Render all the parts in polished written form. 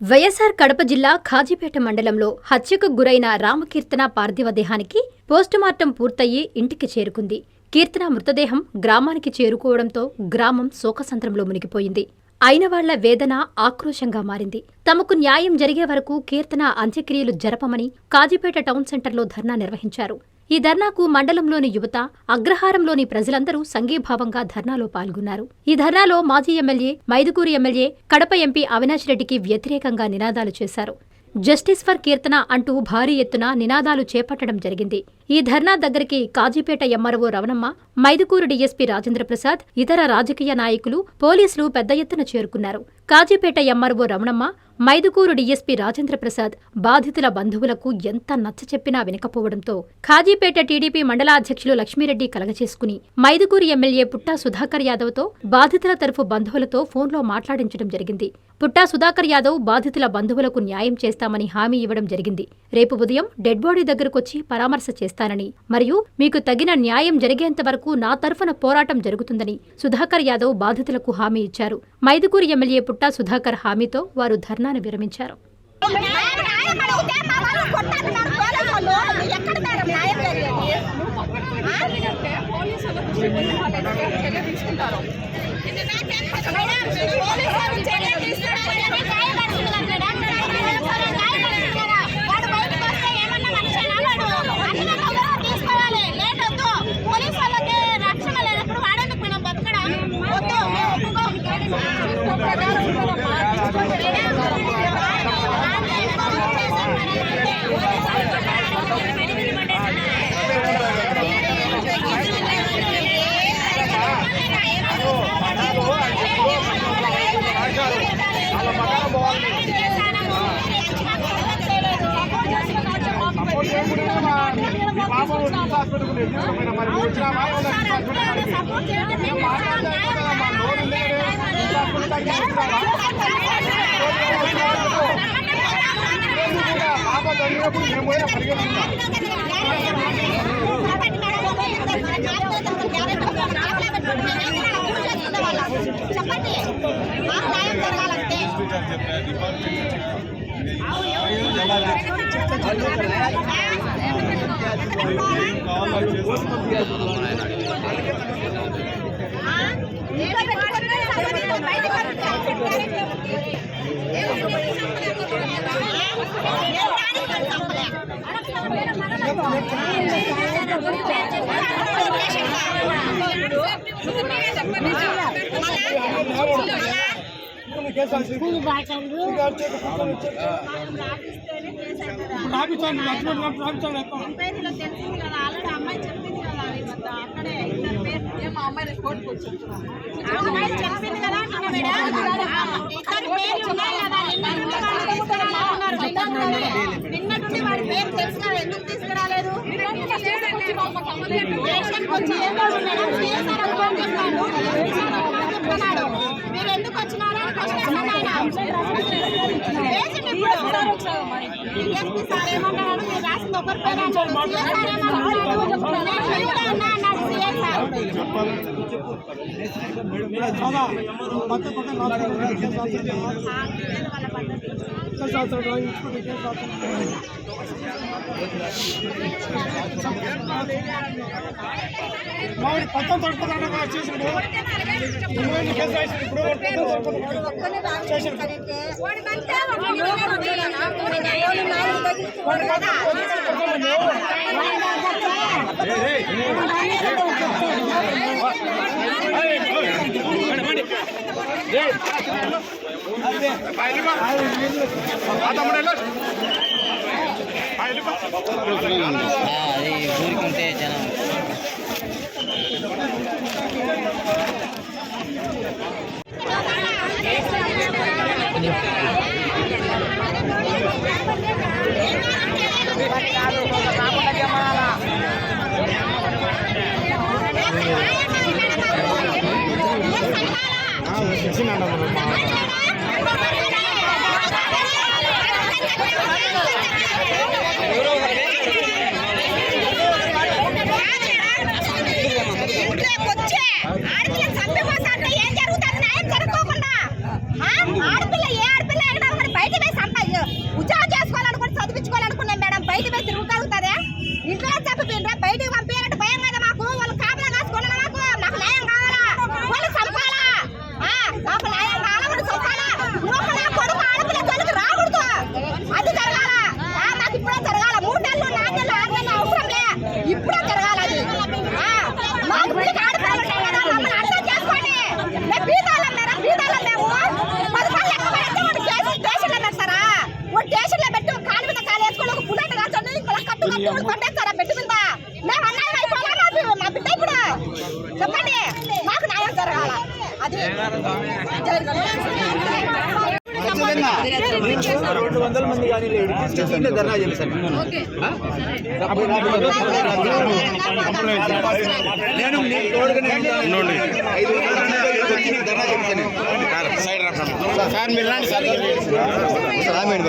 వైఎస్ఆర్ కడప జిల్లా ఖాజీపేట మండలంలో హత్యకు గురైన రామకీర్తన పార్థివ దేహానికి పోస్టుమార్టం పూర్తయి ఇంటికి చేరుకుంది. కీర్తన మృతదేహం గ్రామానికి చేరుకోవడంతో గ్రామం శోకసంద్రంలో మునిగిపోయింది. అయినవాళ్ల వేదన ఆక్రోశంగా మారింది. తమకు న్యాయం జరిగే వరకు కీర్తన అంత్యక్రియలు జరపమని కాజీపేట టౌన్ సెంటర్లో ధర్నా నిర్వహించారు. ఈ ధర్నాకు మండలంలోని యువత, అగ్రహారంలోని ప్రజలందరూ సంఘీభావంగా ధర్నాలో పాల్గొన్నారు. ఈ ధర్నాలో మాజీ MLA, Mydukur MLA, Kadapa MP Avinash రెడ్డికి వ్యతిరేకంగా నినాదాలు చేశారు. జస్టిస్ ఫర్ కీర్తన అంటూ భారీ ఎత్తున నినాదాలు చేపట్టడం జరిగింది. ఈ ధర్నా దగ్గరికి కాజీపేట ఎంఆర్ఓ రవణమ్మ, మైదుకూరు డీఎస్పీ రాజేంద్రప్రసాద్, ఇతర రాజకీయ నాయకులు, పోలీసులు పెద్ద ఎత్తున చేరుకున్నారు. కాజీపేట ఎంఆర్ఓ రవణమ్మ, మైదుకూరు డీఎస్పీ రాజేంద్రప్రసాద్ బాధితుల బంధువులకు ఎంత నచ్చచెప్పినా వినకపోవడంతో కాజీపేట టీడీపీ మండలాధ్యక్షులు లక్ష్మీరెడ్డి కలగచేసుకుని మైదుకూరు ఎమ్మెల్యే పుట్టా సుధాకర్ యాదవ్తో బాధితుల తరఫు బంధువులతో ఫోన్లో మాట్లాడించడం జరిగింది. పుట్టా సుధాకర్ యాదవ్ బాధితుల బంధువులకు న్యాయం చేస్తామని హామీ ఇవ్వడం జరిగింది. రేపు ఉదయం డెడ్ బాడీ దగ్గరకొచ్చి పరామర్శ చేస్తానని, మరియు మీకు తగిన న్యాయం జరిగేంత వరకు నా తరఫున పోరాటం జరుగుతుందని సుధాకర్ యాదవ్ బాధితులకు హామీ ఇచ్చారు. మైదుకూరు ఎమ్మెల్యే పుట్టా సుధాకర్ హామీతో వారు ధర్నాను విరమించారు. మీరు ఎందుకు వచ్చినారో సార్ ఏమన్నాడు, మీరు రాసింది ఒకరి మామిడి పక్కన తడుపుతాడు చేసిండు అది ఊరికుంటే జనం ఆడపిల్ల ఏ ఆడపిల్ల ఎక్కడ మరి బయట 200 మంది కానీ ధర్నా చేశాను. నేను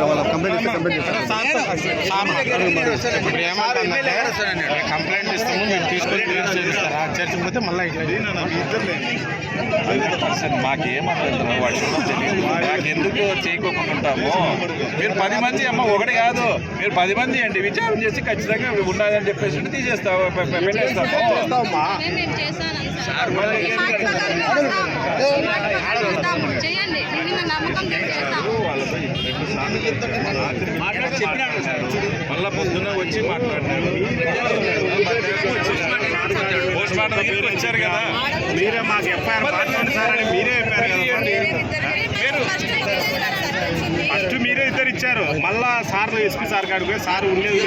కంప్లైంట్ ఇస్తాము, మేము తీసుకొని చేస్తారా చేర్చకపోతే మళ్ళీ మాకేమంటారు వాడు తెలియదు. మాకు ఎందుకు చేయకోకుండా ఉంటాము? మీరు 10 మంది అమ్మ, ఒకటి కాదు, మీరు 10 మంది అండి విచారణ చేసి ఖచ్చితంగా ఉండాలని చెప్పేసి తీసేస్తాము, పెట్టేస్తాము. చెప్పినాడు సార్, మళ్ళా పొద్దున్న వచ్చి మాట్లాడినారు. పోస్ట్ మార్టం దగ్గరికి వచ్చారు కదా, మీరే మాకు ఎఫ్ఐఆర్ సార్ అని మీరే చెప్పారు కదా. ఫస్ట్ మీరే ఇద్దరు ఇచ్చారు, మళ్ళా సార్ ఎస్పీ సార్ కాడికి పోయి సార్ ఉండేది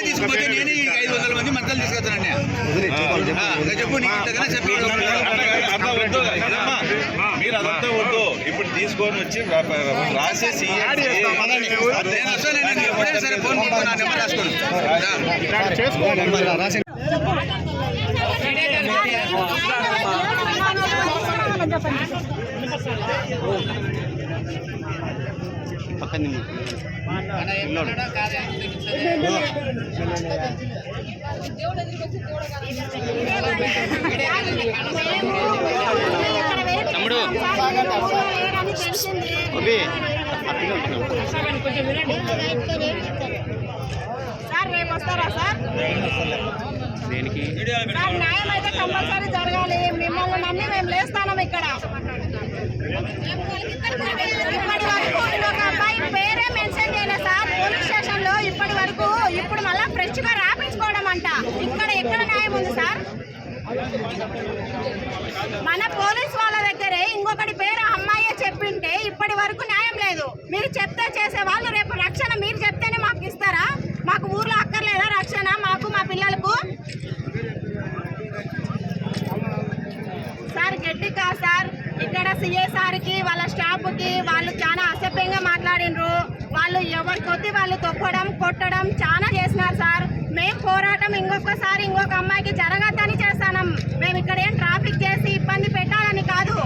తీసుకుంటే నేను 500 మంది మంత్రాలు తీసుకొస్తానండి. మీరు అదంతా వద్దు, ఇప్పుడు తీసుకొని వచ్చి రాసేసి తమ్ముడు సార్ రేపు వస్తారా సార్? సార్ న్యాయం అయితే కంపల్సరీ జరగాలి. మిమ్మల్ని నమ్మి మేము లేస్తాం ఇక్కడ. ఇప్పటి వరకు ఒక అబ్బాయి పేరే మెన్షన్ చేయలేదు సార్ పోలీస్ స్టేషన్ లో. ఇప్పటి వరకు ఇప్పుడు మళ్ళీ ఫ్రెష్ గా రాపించుకోవడం అంట. ఇక్కడ ఎక్కడ న్యాయం ఉంది సార్? మన పోలీస్ వాళ్ళ దగ్గరే ఇంకొకటి పేరు అమ్మాయే చెప్పింటే ఇప్పటి వరకు న్యాయం లేదు. మీరు చెప్తే చేసే వాళ్ళు రేపు రక్షణ మీరు చెప్తేనే మాకు ఇస్తారా? మాకు ఊర్లో అక్కర్లేదా రక్షణ మాకు మా పిల్లలకు? సార్ గట్టిగా సార్, ఇక్కడ సిఏ సార్కి వాళ్ళ స్టాఫ్కి వాళ్ళు చాలా అసభ్యంగా మాట్లాడినరు. వాళ్ళు ఎవరి కొద్ది వాళ్ళు తొక్కడం కొట్టడం చాలా చేసినారు సార్. మేము పోరాటం ఇంకొకసారి ఇంకొక అమ్మాయికి జరగద్దని చేస్తాం. మేము ఇక్కడ ఏం ట్రాఫిక్ చేసి ఇబ్బంది పెట్టాలని కాదు.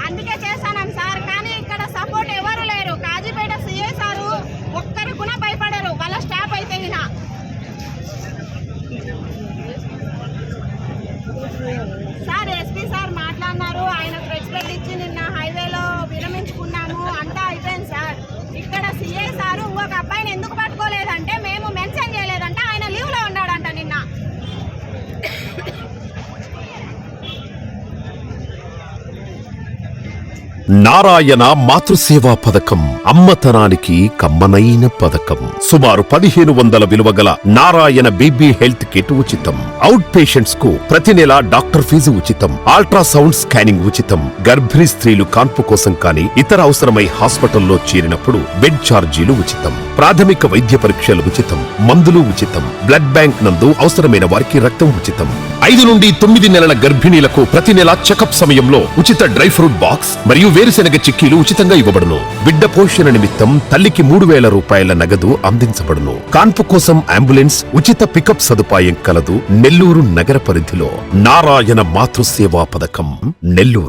అందుకే చేస్తాం సార్. కానీ ఇక్కడ సపోర్ట్ ఎవరు లేరు. కాజీపేట సిఏ సారు ఒక్కరు కూడా భయపడరు, వాళ్ళ స్టాఫ్ అయితే వినా. సార్ ఎస్పీ సార్ మాట్లాడినారు, ఆయన ప్రెస్ మీట్ ఇచ్చి నిన్న హైవేలో విరమించుకున్నాము అంతా అయిపోయింది సార్. ఇక్కడ సిఐ సారు ఇంకొక అబ్బాయిని ఎందుకు పట్టుకోలేదంటే మేము మెన్షన్ చేయలేదంటే ఆయన లీవ్లో ఉన్నాడంట నిన్న. నారాయణ మాతృసేవా పథకం అమ్మతనానికి కమ్మనైన పథకం. సుమారు 1500 విలువ గల నారాయణ బీబీ హెల్త్ కిట్ ఉచితం. అవుట్ పేషెంట్స్ కు ప్రతి నెల డాక్టర్ ఫీజు ఉచితం. అల్ట్రాసౌండ్ స్కానింగ్ ఉచితం. గర్భిణీ స్త్రీలు కాన్పు కోసం కానీ ఇతర అవసరమై హాస్పిటల్లో చేరినప్పుడు బెడ్ ఛార్జీలు ఉచితం. ప్రాథమిక వైద్య పరీక్షలు ఉచితం. మందులు ఉచితం. బ్లడ్ బ్యాంక్ నందు అవసరమైన వారికి రక్తం ఉచితం. 5 నుండి 9 నెలల గర్భిణీలకు ప్రతి నెల చెకప్ సమయంలో ఉచిత డ్రై ఫ్రూట్ బాక్స్ మరియు వేరుశెనగ చిక్కీలు ఉచితంగా ఇవ్వబడును. బిడ్డ పోషణ నిమిత్తం తల్లికి 3000 రూపాయల నగదు అందించబడును. కాన్పు కోసం అంబులెన్స్ ఉచిత పికప్ సదుపాయం కలదు. నెల్లూరు నగర పరిధిలో నారాయణ మాతృసేవా పథకం నెల్లూరు.